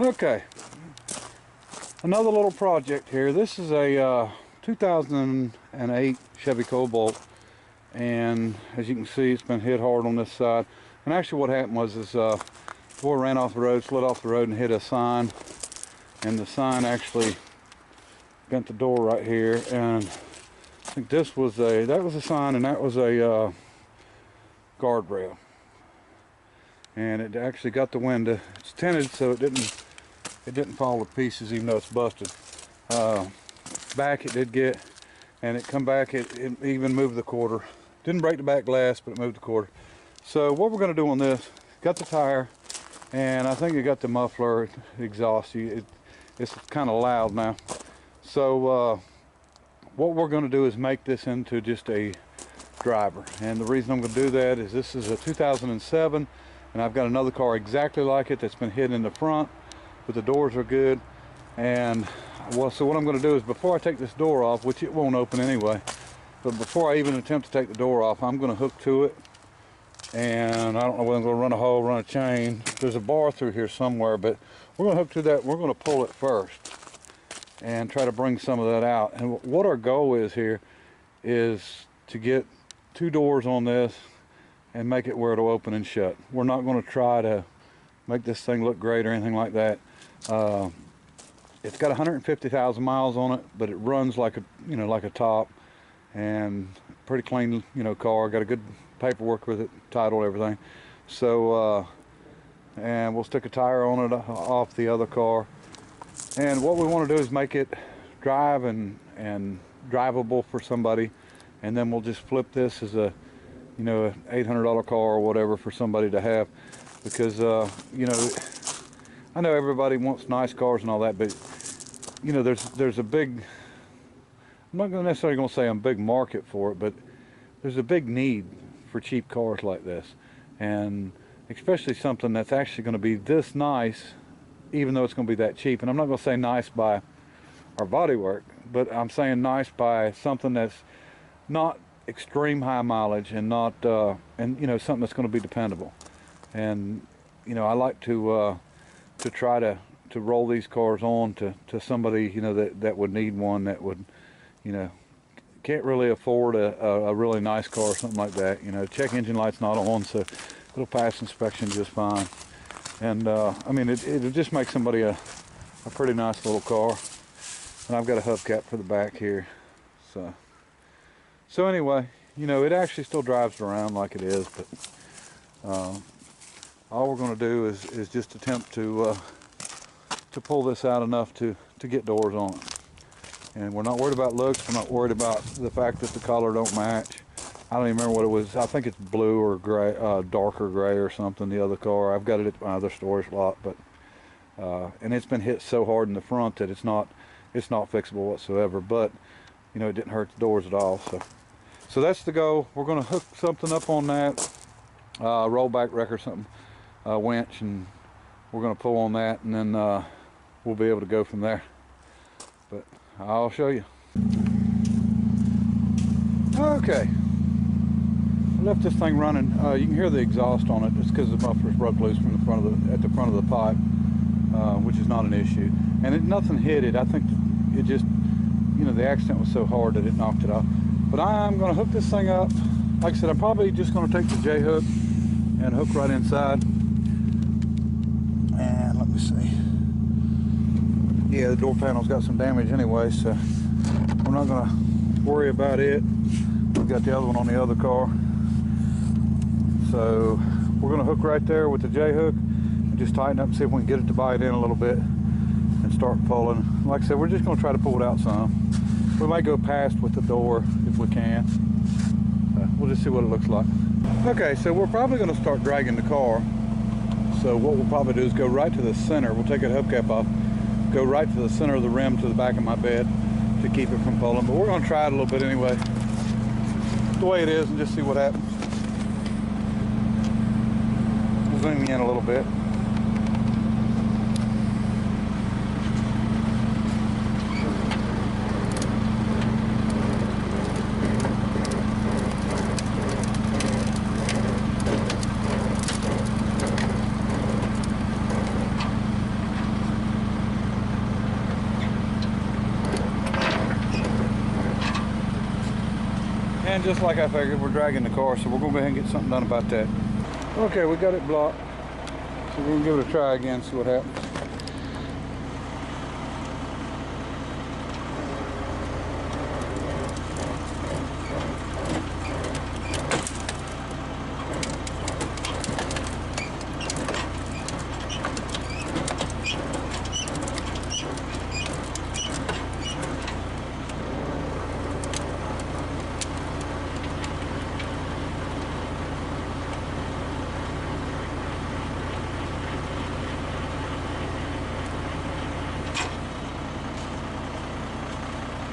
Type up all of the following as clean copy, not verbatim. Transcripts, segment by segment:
Okay, another little project here. This is a 2008 Chevy Cobalt, and as you can see, it's been hit hard on this side. And actually what happened was boy ran off the road, slid off the road and hit a sign, and the sign actually bent the door right here. And I think that was a sign, and that was a guardrail, and it actually got the window. It's tinted, so it didn't fall to pieces, even though it's busted. Back it did get, and it come back, it even moved the quarter. Didn't break the back glass, but it moved the quarter. So what we're going to do on this, got the tire, and I think it got the muffler, the exhaust. It's kind of loud now. So what we're going to do is make this into just a driver. And the reason I'm going to do that is this is a 2007, and I've got another car exactly like it that's been hit in the front, but the doors are good. And well, so what I'm going to do is, before I take this door off, which it won't open anyway, but before I even attempt to take the door off, I'm going to hook to it. And I don't know whether I'm going to run a hole, run a chain. There's a bar through here somewhere, but we're going to hook to that. We're going to pull it first and try to bring some of that out. And what our goal is here is to get 2 doors on this and make it where it'll open and shut. We're not going to try to make this thing look great or anything like that. It's got 150,000 miles on it, but it runs like a, like a top, and pretty clean, car. Got a good paperwork with it, title, everything. So, and we'll stick a tire on it off the other car. And what we want to do is make it drive and drivable for somebody, and then we'll just flip this as a, an $800 car or whatever for somebody to have, because I know everybody wants nice cars and all that, but there's a big, I'm not necessarily going to say a big market for it, but there's a big need for cheap cars like this, and especially something that's actually going to be this nice, even though it's going to be that cheap. And I'm not going to say nice by our bodywork, but I'm saying nice by something that's not extreme high mileage, and not something that's going to be dependable. And I like to try to roll these cars on to somebody that would need one, that would can't really afford a really nice car or something like that. Check engine light's not on, so it'll pass inspection just fine. And I mean, it'll just make somebody a pretty nice little car. And I've got a hubcap for the back here. So anyway, it actually still drives around like it is, but all we're going to do is just attempt to pull this out enough to get doors on it. And we're not worried about looks. We're not worried about the fact that the color don't match. I don't even remember what it was. I think it's blue or gray, darker gray or something, the other car. I've got it at my other storage lot, but and it's been hit so hard in the front that it's not fixable whatsoever. But it didn't hurt the doors at all. So that's the goal. We're going to hook something up on that, rollback wreck or something, winch, and we're going to pull on that, and then we'll be able to go from there. But I'll show you. Okay, I left this thing running. You can hear the exhaust on it. It's because the muffler's broke loose from at the front of the pipe, which is not an issue. And nothing hit it. I think it just, the accident was so hard that it knocked it off. But I'm going to hook this thing up. Like I said, I'm probably just going to take the J-hook and hook right inside. And let me see. Yeah, the door panel's got some damage anyway, so we're not going to worry about it. We've got the other one on the other car. So we're going to hook right there with the J-hook and just tighten up and see if we can get it to bite in a little bit and start pulling. Like I said, we're just going to try to pull it out some. We might go past with the door if we can. We'll just see what it looks like. Okay, so we're probably going to start dragging the car. So what we'll probably do is go right to the center. We'll take that hubcap off, go right to the center of the rim to the back of my bed to keep it from pulling. But we're going to try it a little bit anyway, the way it is, and just see what happens. We'll zoom in a little bit. And just like I figured, we're dragging the car, so we're gonna go ahead and get something done about that. Okay, we got it blocked. So we're gonna give it a try again, see what happens.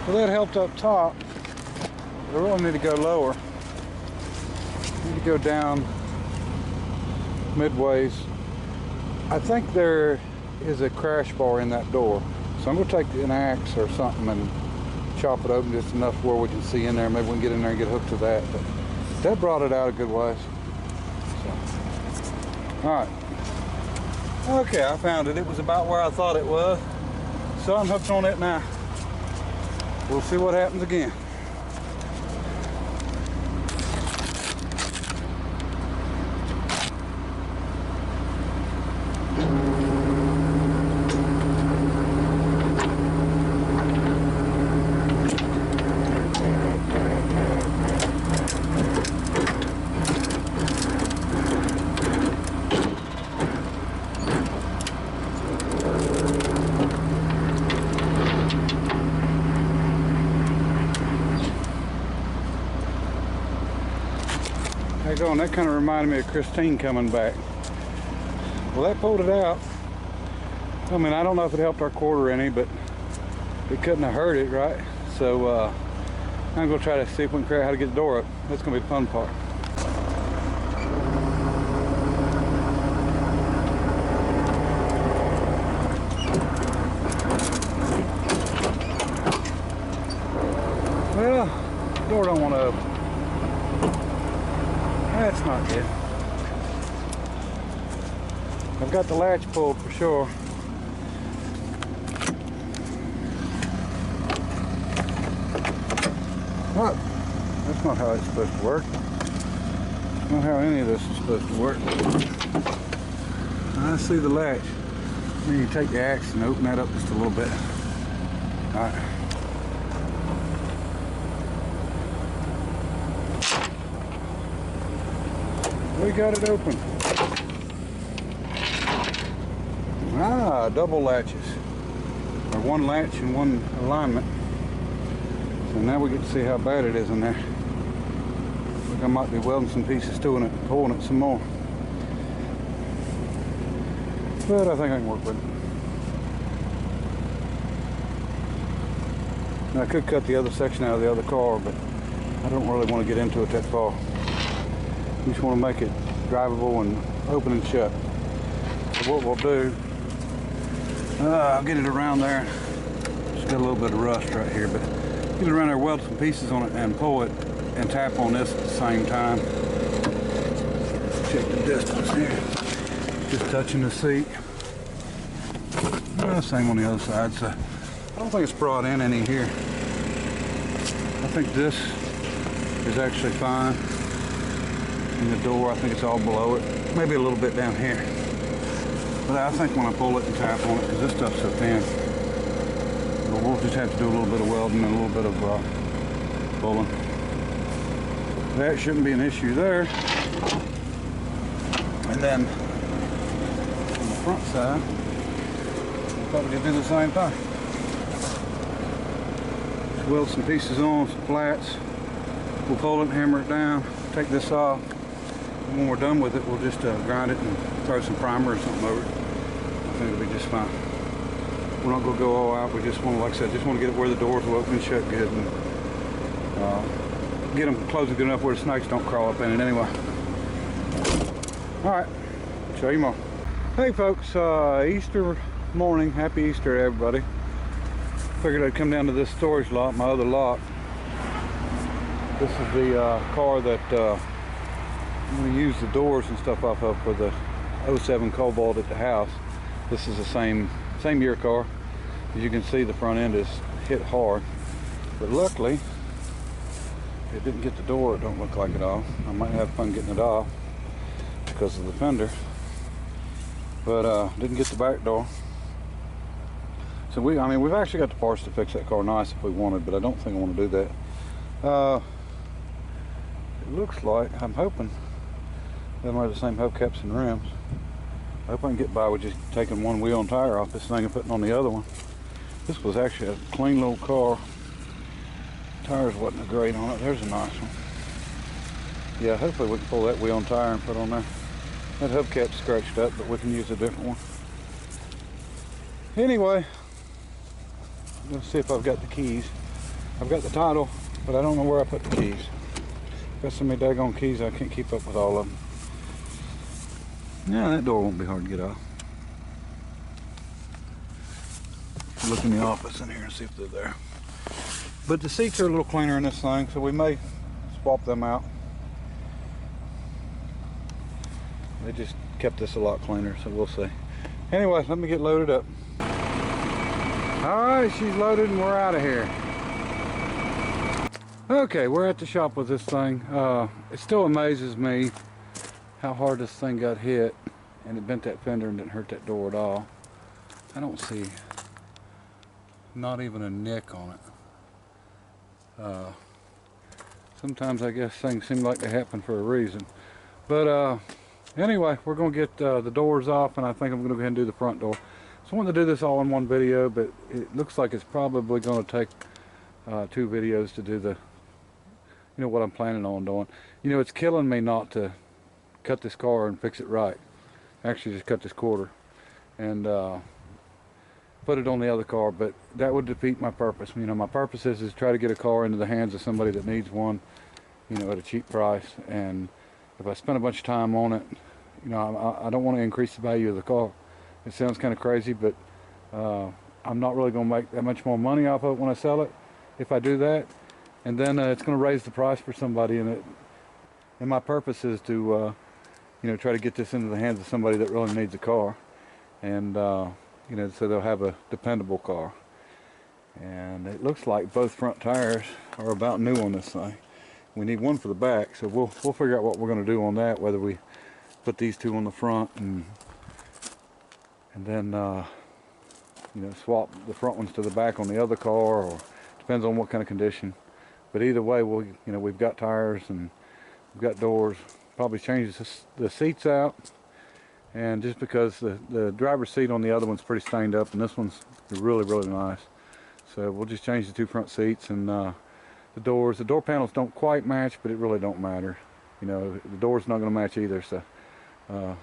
Well, that helped up top. I really need to go lower. Need to go down midways. I think there is a crash bar in that door. So I'm going to take an axe or something and chop it open just enough where we can see in there. Maybe we can get in there and get hooked to that. But that brought it out a good ways. So. Alright. Okay, I found it. It was about where I thought it was. So I'm hooked on it now. We'll see what happens again. Going, that kind of reminded me of Christine coming back. Well, that pulled it out. I mean, I don't know if it helped our quarter any, but it couldn't have hurt it, right? So I'm gonna try to see if we can figure out how to get the door up. That's gonna be the fun part. Well, the door don't want to open. That's not good. I've got the latch pulled for sure. What? That's not how it's supposed to work. Not how any of this is supposed to work. I see the latch. Then you take the axe and open that up just a little bit. All right. We got it open. Ah, double latches. Or one latch and one alignment. So now we get to see how bad it is in there. Look, I might be welding some pieces to it and pulling it some more. But I think I can work with it. Now, I could cut the other section out of the other car, but I don't really want to get into it that far. We just want to make it drivable and open and shut. So what we'll do, I'll get it around there. Just got a little bit of rust right here, but get it around there, weld some pieces on it and pull it and tap on this at the same time. Check the distance here. Just touching the seat. Same on the other side, so I don't think it's brought in any here. I think this is actually fine. In the door, I think it's all below it. Maybe a little bit down here. But I think when I pull it and tap on it, because this stuff's so thin, but we'll just have to do a little bit of welding and a little bit of pulling. That shouldn't be an issue there. And then on the front side, we'll probably do the same thing. Just weld some pieces on, some flats. We'll pull it and hammer it down, take this off. When we're done with it, we'll just grind it and throw some primer or something over it. I think it'll be just fine. We're not going to go all out. We just want to, like I said, just want to get it where the doors will open and shut good and get them closed good enough where the snakes don't crawl up in it anyway. All right, show you more. Hey folks, Easter morning. Happy Easter to everybody. Figured I'd come down to this storage lot, my other lot. This is the car that I'm going to use the doors and stuff off of for the 07 Cobalt at the house. This is the same year car. As you can see, the front end is hit hard, but luckily it didn't get the door, it don't look like it off. I might have fun getting it off because of the fender, but didn't get the back door. So we've actually got the parts to fix that car nice if we wanted, but I don't think I want to do that. It looks like, I'm hoping them are the same hubcaps and rims. I hope I can get by with just taking one wheel and tire off this thing and putting on the other one. This was actually a clean little car. Tires wasn't a great on it. There's a nice one. Yeah, hopefully we can pull that wheel and tire and put on there. That hubcap's scratched up, but we can use a different one. Anyway, I'm gonna see if I've got the keys. I've got the title, but I don't know where I put the keys. Got so many daggone keys I can't keep up with all of them. Yeah, that door won't be hard to get off. Look in the office in here and see if they're there. But the seats are a little cleaner in this thing, so we may swap them out. They just kept this a lot cleaner, so we'll see. Anyway, let me get loaded up. Alright, she's loaded and we're out of here. Okay, we're at the shop with this thing. It still amazes me how hard this thing got hit, and it bent that fender and didn't hurt that door at all. I don't see not even a nick on it. Sometimes I guess things seem like they happen for a reason. But anyway, we're going to get the doors off, and I think I'm going to go ahead and do the front door. So I wanted to do this all in one video, but it looks like it's probably going to take 2 videos to do the, what I'm planning on doing. It's killing me not to cut this car and fix it right. Actually just cut this quarter and put it on the other car, but that would defeat my purpose. My purpose is to try to get a car into the hands of somebody that needs one, at a cheap price. And if I spend a bunch of time on it, I don't want to increase the value of the car. It sounds kind of crazy, but I'm not really going to make that much more money off of it when I sell it if I do that. And then it's going to raise the price for somebody, and my purpose is to try to get this into the hands of somebody that really needs a car, and so they'll have a dependable car. And it looks like both front tires are about new on this thing. We need one for the back, so we'll figure out what we're going to do on that, whether we put these 2 on the front and then swap the front ones to the back on the other car, or depends on what kind of condition. But either way, we've got tires and we've got doors. Probably change the seats out, and just because the driver's seat on the other one's pretty stained up, and this one's really, really nice. So we'll just change the 2 front seats, and the doors. The door panels don't quite match, but it really don't matter. The door's not going to match either. So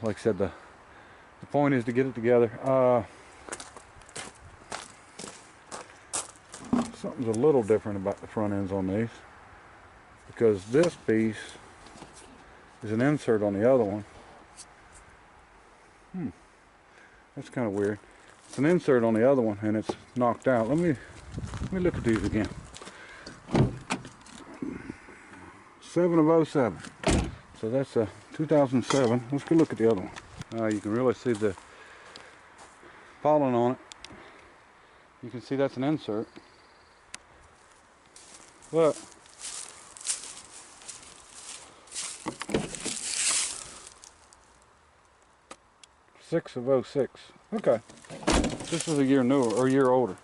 like I said, the point is to get it together. Something's a little different about the front ends on these, because this piece is an insert on the other one. That's kind of weird. It's an insert on the other one and it's knocked out. Let me look at these again. 7 of 07. So that's a 2007. Let's go look at the other one. You can really see the pollen on it. You can see that's an insert. Look. Six of 06. Okay. This is a year newer, or a year older.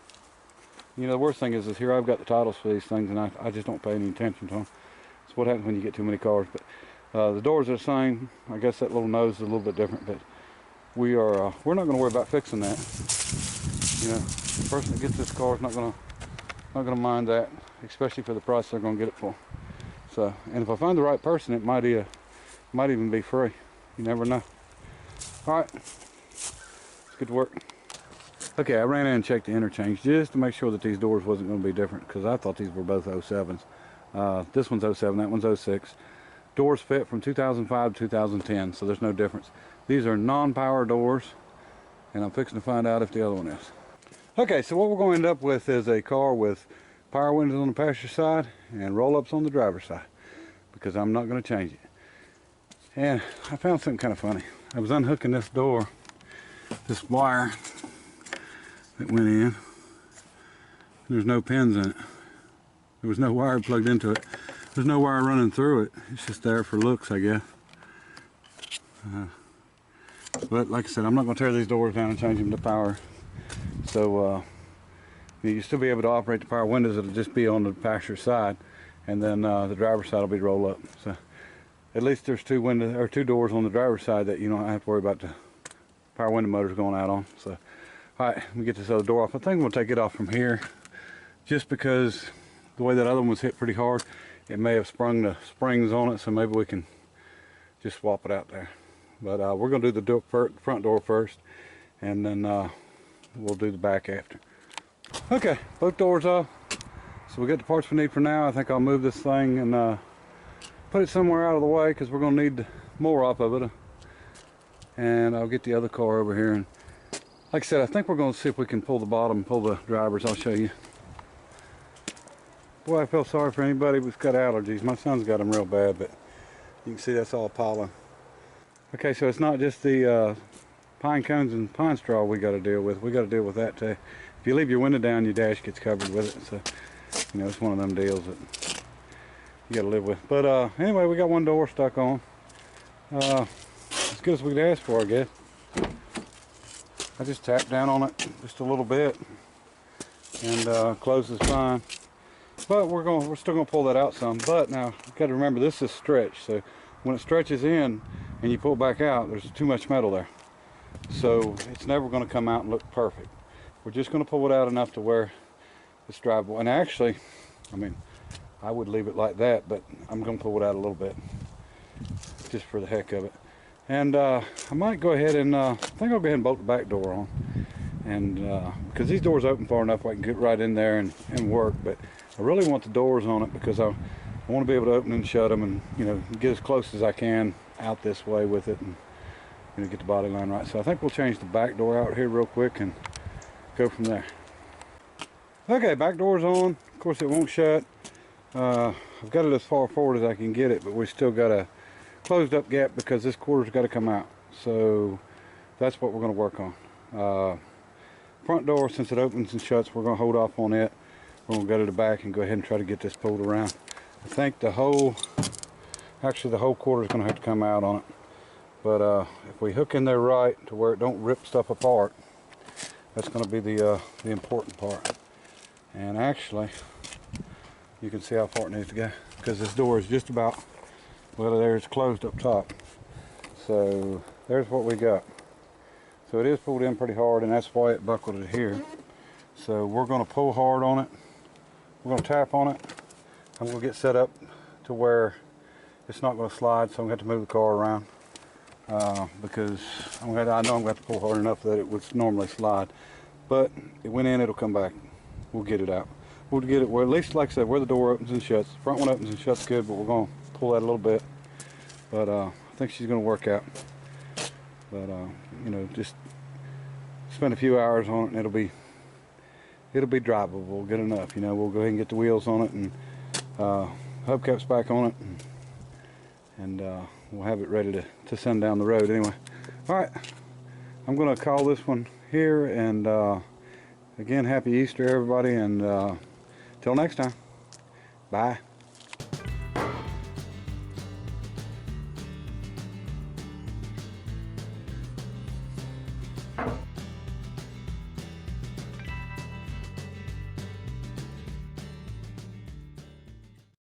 The worst thing is here I've got the titles for these things, and I just don't pay any attention to them. That's what happens when you get too many cars. But the doors are the same. I guess that little nose is a little bit different, but we're not going to worry about fixing that. The person that gets this car is not going to mind that, especially for the price they're going to get it for. So, and if I find the right person, it might even be free. You never know. All right, let's get to work. Okay, I ran in and checked the interchange just to make sure that these doors wasn't going to be different, because I thought these were both 07s. This one's 07, that one's 06. Doors fit from 2005 to 2010, so there's no difference. These are non-power doors, and I'm fixing to find out if the other one is. Okay, so what we're going to end up with is a car with power windows on the passenger side and roll-ups on the driver's side, because I'm not going to change it. And I found something kind of funny. I was unhooking this door, this wire that went in. There's no pins in it. There was no wire plugged into it. There's no wire running through it. It's just there for looks, I guess. But like I said, I'm not going to tear these doors down and change them to power. So you'll still be able to operate the power windows. It'll just be on the passenger side, and then the driver's side will be rolled up. So at least there's two doors on the driver's side that you don't have to worry about the power window motors going out on. So all right, let me get this other door off. I think we'll take it off from here, just because the way that other one was hit pretty hard, it may have sprung the springs on it. So maybe we can just swap it out there. But we're going to do the front door first, and then we'll do the back after. Okay, both doors off. So we got the parts we need for now. I think I'll move this thing and put it somewhere out of the way, because we're going to need more off of it. And I'll get the other car over here. And like I said, I think we're going to see if we can pull the bottom, pull the drivers. I'll show you. Boy, I feel sorry for anybody who's got allergies. My son's got them real bad, but you can see that's all pollen. Okay, so it's not just the pine cones and pine straw we got to deal with. We got to deal with that too. If you leave your window down, your dash gets covered with it. So, you know, it's one of them deals that you got to live with. But anyway, we got one door stuck on. As good as we could ask for, I guess. I just tapped down on it just a little bit, and closes fine. But we're still gonna pull that out some. But now you got to remember, this is stretched. So when it stretches in and you pull it back out, there's too much metal there. So it's never going to come out and look perfect. We're just going to pull it out enough to where it's drivable. And actually, I mean, I would leave it like that, but I'm going to pull it out a little bit, just for the heck of it. And I might go ahead and, I think I'll go ahead and bolt the back door on. And because these doors open far enough, I can get right in there and work. But I really want the doors on it, because I want to be able to open and shut them, and you know, get as close as I can out this way with it, and you know, get the body line right. So I think we'll change the back door out here real quick and go from there. Okay, back door's on. Of course, it won't shut. I've got it as far forward as I can get it, but we still got a closed up gap because this quarter's got to come out. So that's what we're going to work on. Front door, since it opens and shuts, we're going to hold off on it. We're going to go to the back and go ahead and try to get this pulled around. I think the whole quarter is going to have to come out on it. But if we hook in there right to where it don't rip stuff apart, that's going to be the important part. And actually, you can see how far it needs to go, because this door is just about, well, there's closed up top. So there's what we got. So it is pulled in pretty hard, and that's why it buckled it here. So we're going to pull hard on it. We're going to tap on it. I'm going to get set up to where it's not going to slide, so I'm going to have to move the car around, because I know I'm going to have to pull hard enough that it would normally slide. But it went in, it'll come back. We'll get it out. We'll get it where, at least like I said, where the door opens and shuts. The front one opens and shuts good, but we're going to pull that a little bit. But I think she's going to work out. But you know, just spend a few hours on it, and it'll be drivable good enough. You know, we'll go ahead and get the wheels on it, and hubcaps back on it, and we'll have it ready to send down the road anyway. All right, I'm going to call this one here, and again, happy Easter everybody, and till next time, bye.